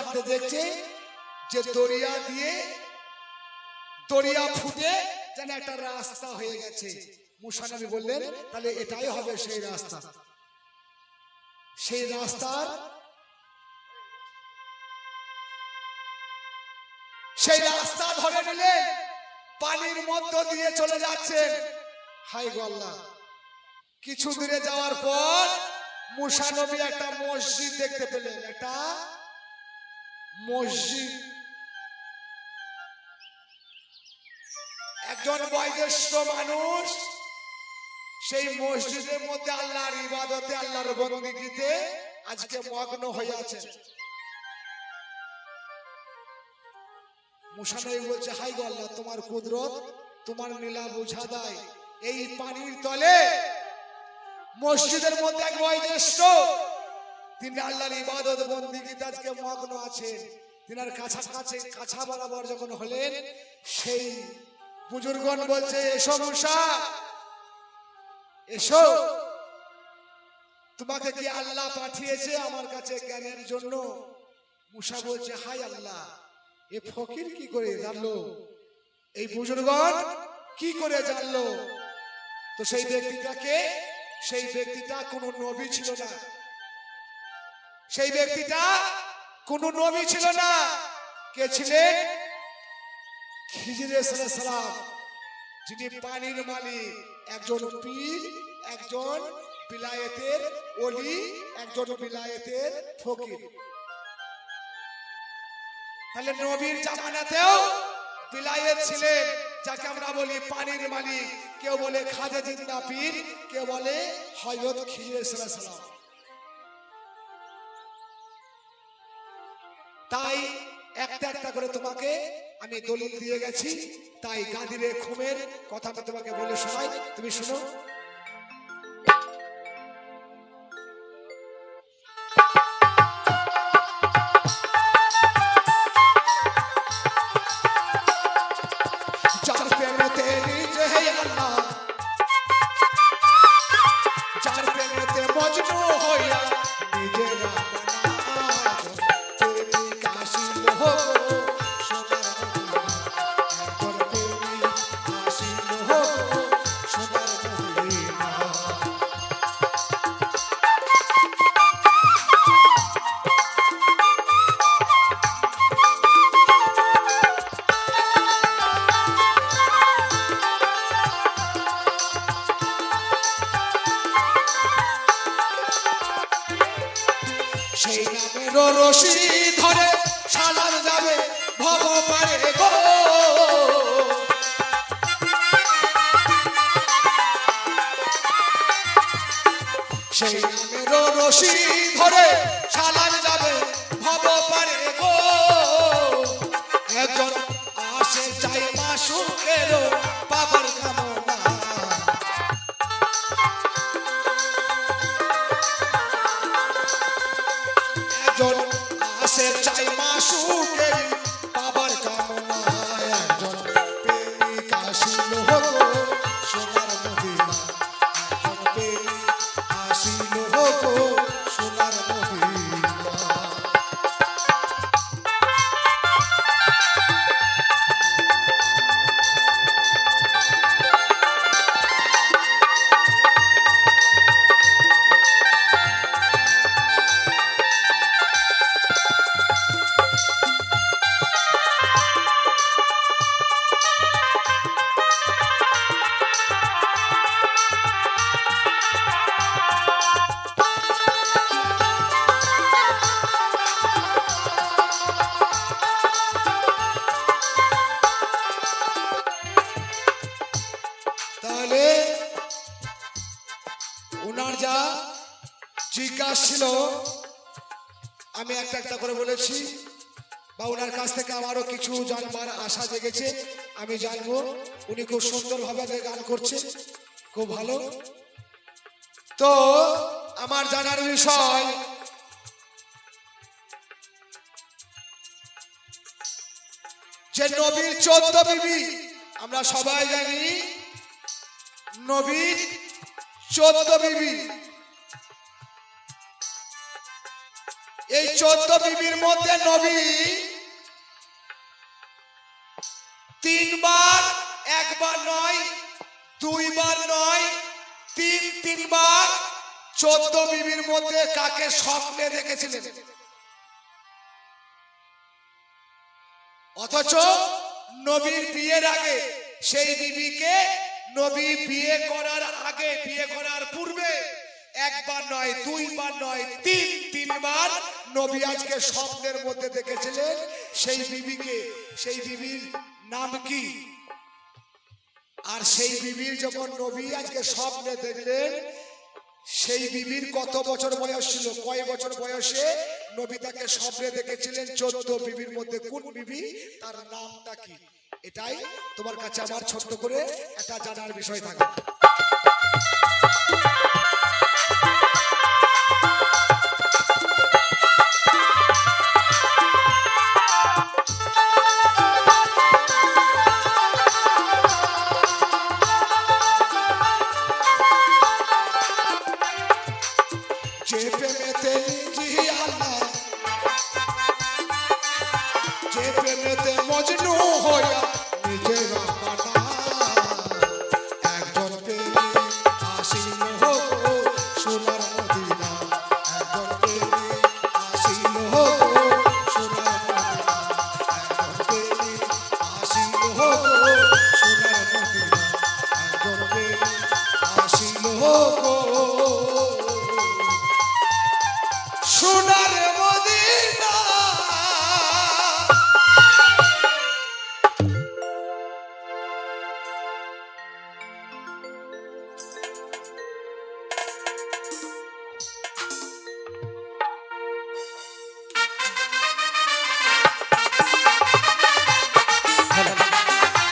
হাঁটতে দেখছে যে দরিয়া দিয়ে দরিয়া ফুটে যেন একটা রাস্তা হয়ে গেছে। মুসা নবী বললেন তাহলে এটাই হবে সেই রাস্তা। সেই রাস্তার ধরে নিলেন, পানির মধ্য দিয়ে চলে যাচ্ছেন। হাই গো আল্লাহ। কিছু দূরে যাওয়ার পর মুসা নবী একটা মসজিদ দেখতে পেলেন, একটা মসজিদ। একজন বয়োজ্যেষ্ঠ মানুষ সেই মসজিদের মধ্যে আল্লাহর ইবাদতে, আল্লাহর বন্দেগীতে আজকে মগ্ন হয়ে আছেন। মুসা নবী বলছে হাই গো আল্লাহ, তোমার কুদরত, তোমার লীলা বোঝা দেয়। এই পানির তলে মসজিদের মধ্যে এক বয়োজ্যেষ্ঠ, তিনি আল্লাহর ইবাদত বন্দেগীতে আজকে মগ্ন আছেন। তিনার কাছা বরাবর যখন হলেন, সেই বুজুর্গণ বলছে এসো মুসা, এসো, তোমাকে কি আল্লাহ পাঠিয়েছে আমার কাছে জ্ঞানের জন্য? মুসা বলছে হাই আল্লাহ, এ ফকির কি করে জানলো? এই বুজুর্গণ কি করে জানলো? তো সেই ব্যক্তিটাকে, সেই ব্যক্তিটা কোনো নবী ছিল না। সেই ব্যক্তিটা কোনো নবী ছিল না। কে ছিলেন? খিজির আলাইহিস সালাম, যিনি পানির মালিক, একজন পীর, একজন বিলায়েতের ওলি, একজন বিলায়েতের ফকির। তাহলে নবীর জামানাতেও বিলায়েত ছিলেন, যাকে আমরা বলি পানির মালিক। কেউ বলে খাজা জিন্দা পীর, কেউ বলে হযরত খিজির আলাইহিস সালাম। তাই একটা একটা করে তোমাকে আমি দলিল দিয়ে গেছি। তাই গাদিরে খুমের কথা আমি তোমাকে বলে শোনাই, তুমি শুনো। যার প্রেমেতে নিজে হে আল্লাহ, যার প্রেমেতে মজনু হইয়া নিজেরা সেই নামের রশি ধরে সালার যাবে ভব পারে গো। সেই নামের রশি ধরে সালার যাবে ভব পারে গো। একজন আসে চাই মাসুকের বাবার কামনা, একজন আসে চাই মাসুকের বাবার কামনা। একজন প্রেমিক আসিল গো সোনার মদিনা, একজন প্রেমিক আসিল গো সোনার মদিনা। তাহলে ওনার যা জিজ্ঞাসা ছিল আমি একটা একটা করে বলেছি, বা ওনার কাছ থেকে আমারও কিছু জানবার আশা জেগেছে। আমি জানবো, উনি খুব সুন্দরভাবে গান করছে, খুব ভালো। তো আমার জানার বিষয়, যে নবীর 14 বিবি, আমরা সবাই জানি নবীর 14 বিবি। এই 14 বিবির মধ্যে নবী তিনবার, একবার নয়, দুইবার নয়, তিনবার 14 বিবির মধ্যে কাকে স্বপ্নে দেখেছিলেন? অথচ নবীর বিয়ের আগে সেই বিবিকে নবী বিয়ে করার আগে, বিয়ে করার পূর্বে একবার নয়, দুইবার নয়, তিনবার নবী আজকে স্বপ্নের মধ্যে দেখেছিলেন সেই বিবিকে। সেই বিবির নাম কি? আর সেই বিবির যখন নবী আজকে স্বপ্নে দেখলেন, সেই বিবির কত বছর বয়স ছিল? কয় বছর বয়সে নবী তাকে স্বপ্নে দেখেছিলেন? 14 বিবির মধ্যে কোন বিবি, তার নামটা কি? এটাই তোমার কাছে আমার ছোট্ট করে একটা জানার বিষয় থাকে।